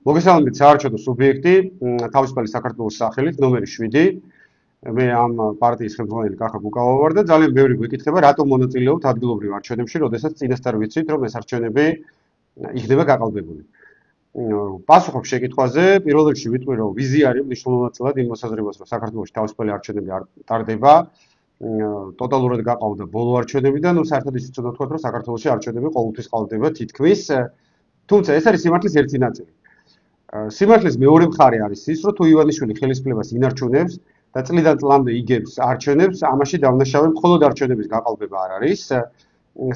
მოგესალმებით საარჩევნო სუბიექტი თავისუფალი საქართველოს სახელით ნომერი 7. მე ამ პარტიის ხელმძღვანელი კახა გუკავა ვარ და ძალიან ბევრი გვეკითხება, რატომ მონაწილეობთ ადგილობრივ არჩევნებში, როდესაც წინასწარ ვიცით, რომ ეს არჩევნები იქნება გაყალბებული. პასუხობ შეკითხვაზე, პირველ რიგში ვიტყვი, რომ ვიზიარი მნიშვნელოვნად იმ მოსაზრებას, რომ საქართველოში თავისუფალი არჩევნები არ ტარდება, ტოტალურად გაყავდა ბოლო არჩევნები და საერთოდ ისიც უნდა ვთქვათ, რომ საქართველოში არჩევნები ყოველთვის ყალბდება თითქმის, თუმცა ეს არის სიმართლის ერთი ნაწილი. სიმართლის მეორე მხარე არის ის, რომ თუ ივანიშვილი ხელისუფლებას ინარჩუნებს და წლიდან წლამდე იგებს არჩევნებს, ამაში დავნაშავე მხოლოდ არჩევნების გაყალბება არ არის.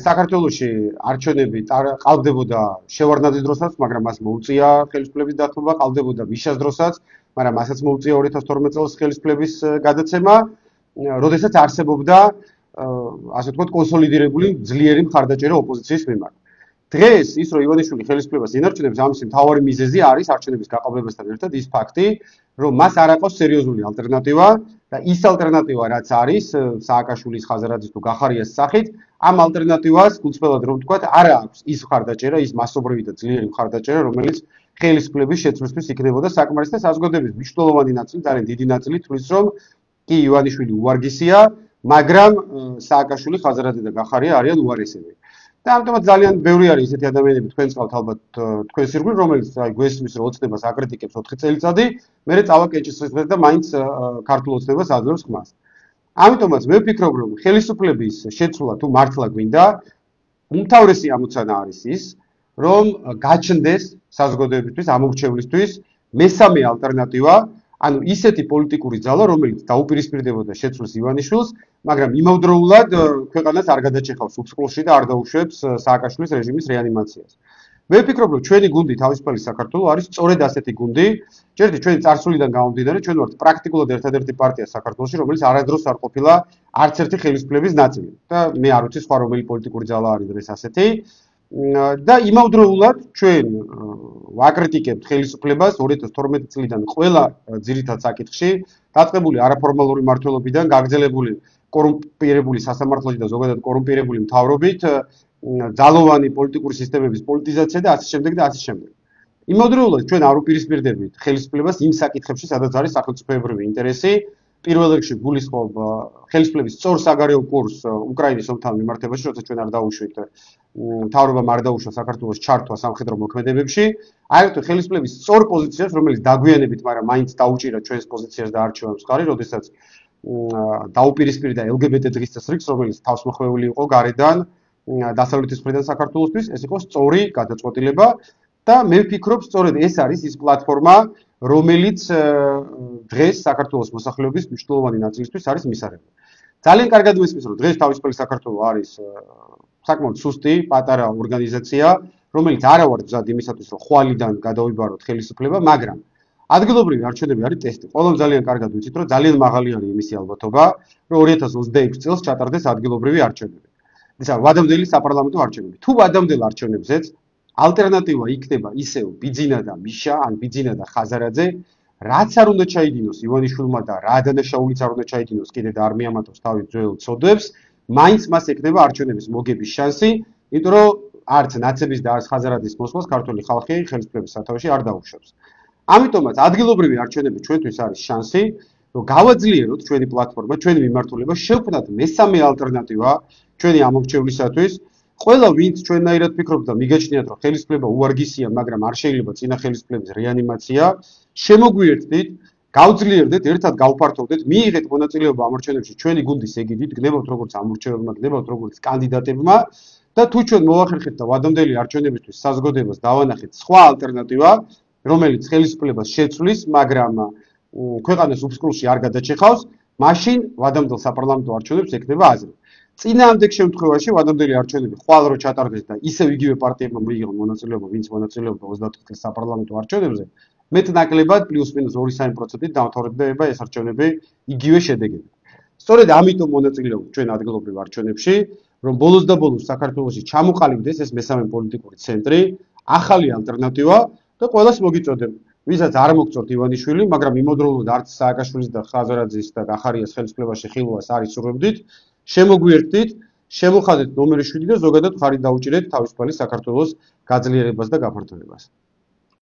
საქართველოში არჩევნები ყალბდებოდა შევარდნაძის დროსაც, მაგრამ მას მოუწია ხელისუფლების დათმობა, ყალბდებოდა მიშას დროსაც, მაგრამ მასაც მოუწია 2012 წელს ხელისუფლების გადაცემა, როდესაც არსებობდა, ასე ვთქვათ, კონსოლიდირებული ძლიერი მხარდაჭერა ოპოზიციის მიმართ. დღეს ის, რომ ივანიშვილი ხელისუფლებას ინარჩუნებს, ამის მთავარი მიზეზი არის არჩევნების გაყალბებასთან ერთად ის ფაქტი, რომ მას არ აქვს სერიოზული ალტერნატივა და ის ალტერნატივა, რაც არის სააკაშვილის, ხაზარაძის თუ გახარიას სახით, ამ ალტერნატივას გულწრფელად რომ ვთქვათ, არ აქვს ის მხარდაჭერა, ის მასობრივი და ძლიერი მხარდაჭერა, რომელიც ხელისუფლების შეცვლისთვის იქნებოდა საკმარისი და საზოგადოების მნიშვნელოვანი ნაწილი, ძალიან დიდი ნაწილი თვლის, რომ კი ივანიშვილი უვარგისია, მაგრამ სააკაშვილი, ხაზარაძე და გახარია არიან უარესები. და ამიტომაც ძალიან ბევრი არის ესეთი ადამიანები თქვენს ყავთ ალბათ თქვენს ირგვლივ, რომელიც გვესმის რომ ოცნებას აკრიტიკებს 4 წელიწადი, მერე წავაკეჭისხლებს და მაინც ქართულ ოცნებას აძლევს ხმას. ამიტომაც მე ვფიქრობ, რომ ხელისუფლების შეცვლა თუ მართლა გვინდა, უმთავრესი ამოცანა არის ის, რომ გაჩნდეს საზოგადოებისთვის, ამორჩევლისთვის მესამე ალტერნატივა, ანუ ისეთი პოლიტიკური ძალა, რომელიც დაუპირისპირდებოდა შეცვლის ივანიშვილს, მაგრამ იმავდროულად ქვეყანას არ გადაჭეხავს უფსკვლოში და არ დაუშვებს სააკაშვილის რეჟიმის რეანიმაციას. მე ვფიქრობ, რომ ჩვენი გუნდი თავისუფალი საქართველო არის სწორედ ასეთი გუნდი. ჯერჯერობით ჩვენი წარსულიდან გამომდინარე, ჩვენ ვართ პრაქტიკულად ერთადერთი პარტია საქართველოში, რომელიც არასდროს არ ყოფილა არც ერთი ხელისუფლების ნაწილი. და მე არ ვიცი სხვა რომელი პოლიტიკური ძალა არის დღეს ასეთი. და იმავდროულად ჩვენ ვაკრიტიკებთ ხელისუფლებას 2012 წლიდან ყველა ძირითად საკითხში, დაწყებული არაფორმალური მმართველობიდან, გაგრძელებული კორუმპირებული სასამართლოთი და ზოგადად კორუმპირებული მთავრობით, ძალოვანი პოლიტიკური სისტემების პოლიტიზაცია და ასე შემდეგ და ასე შემდეგ. იმავდროულად ჩვენ არ უპირისპირდებით ხელისუფლებას იმ საკითხებში, სადაც არის სახელმწიფოებრივი ინტერესი. პირველ რიგში გულისხმობ ხელისუფლების სწორ საგარეო კურსს უკრაინის ომთან მიმართებაში, როცა ჩვენ არ დაუშვით, მთავრობამ არ დაუშვა საქართველოს ჩართვა სამხედრო მოქმედებებში. აერთო ხელისუფლების სწორ პოზიციას, რომელიც დაგვიანებით, მაგრამ მაინც დაუჭირა ჩვენს პოზიციას და არჩევა მსხარი, როდესაც დაუპირისპირდა LGBT დღის წესრიგს, რომელიც თავსმოხვეული იყო გარედან, დასავლეთის მხრიდან საქართველოსთვის, ეს იყო სწორი გადაწყვეტილება და მე ვფიქრობ, სწორედ ეს არის ის პლატფორმა, რომელიც დღეს საქართველოს მოსახლეობის მნიშვნელოვანი ნაწილისთვის არის მისაღები. ძალიან კარგად მესმის, რომ დღეს თავისუფალი საქართველო არის საკმაოდ სუსტი, პატარა ორგანიზაცია, რომელიც არა ვარ მზად იმისათვის, რომ ხვალიდან გადავიბაროთ ხელისუფლება, მაგრამ ადგილობრივი არჩევნები არის ტესტი. ყველამ ძალიან კარგად ვიცით, რომ ძალიან მაღალი არის იმისი ალბათობა, რომ 2026 წელს ჩატარდეს ადგილობრივი არჩევნები. ისა ვადამდელი საპარლამენტო არჩევნები. თუ ვადამდელ არჩევნებზეც ალტერნატივა იქნება ისევ ბიძინა და მიშა, ან ბიძინა და ხაზარაძე, რაც არ უნდა ჩაიდინოს ივანიშვილმა და რა დანაშაულიც არ უნდა ჩაიდინოს კიდე და არ მიამატოს თავის ძველ ცოდვებს, მაინც მას ექნება არჩევნების მოგების შანსი, იმიტომ რომ არც ნაცების და არც ხაზარაძის მოსვლას ქართული ხალხი ხელისუფლების სათავეში არ დაუშვებს. ამიტომაც ადგილობრივი არჩევნები ჩვენთვის არის შანსი, რომ გავაძლიეროთ ჩვენი პლატფორმა, ჩვენი მიმართულება, შევქმნათ მესამე ალტერნატივა ჩვენი ამორჩევლისათვის. ყველა ვინც ჩვენნაირად ფიქრობთ და მიგაჩნიათ, რომ ხელისუფლება უვარგისია, მაგრამ არ შეიძლება წინა ხელისუფლების რეანიმაცია, შემოგვიერთდით, გავძლიერდეთ, ერთად გავფართოვდეთ, მიიღეთ მონაწილეობა ამ არჩევნებში ჩვენი გუნდის ეგიდით, გნებავთ როგორც ამორჩეველმა, გნებავთ როგორც კანდიდატებმა და თუ ჩვენ მოახერხებთ და ვადამდელი არჩევნებისთვის საზოგადოებას დავანახეთ სხვა ალტერნატივა, რომელიც ხელისუფლებას შეცვლის, მაგრამ ქვეყანას უფსკვლში არ გადაჭეხავს, მაშინ ვადამდელ საპარლამენტო არჩევნებს ექნება აზრი. წინააღმდეგ შემთხვევაში ვადამდელი არჩევნები ხვალ რო ჩატარდეს და ისევ იგივე პარტიებმა მოიგონ მონაწილეობა, ვინც მონაწილეობდა 24 წლის საპარლამენტო არჩევნებზე, მეტნაკლებად პლუს-მინუს 2-3%-ით დამთავრდება ეს არჩევნები იგივე შედეგებით. სწორედ ამიტომ მონაწილეობთ ჩვენ ადგილობრივ არჩევნებში, რომ ბოლოს და ბოლოს საქართველოში ჩამოყალიბდეს ეს მესამე პოლიტიკური ცენტრი, ახალი ალტერნატივა და ყველას მოგიწოდებ. ვისაც არ მოგწონთ ივანიშვილი, მაგრამ იმოდროულად არც სააკაშვილის და ხაზარაძის და გახარიას ხელისუფლებაში ხილვას არ იცურვებდით, შემოგვიერთდით, შემოხადეთ ნომერი 7 და ზოგადად ხარი დაუჭირეთ თავისუფალი საქართველოს გაძლიერებას და გაფართოებას.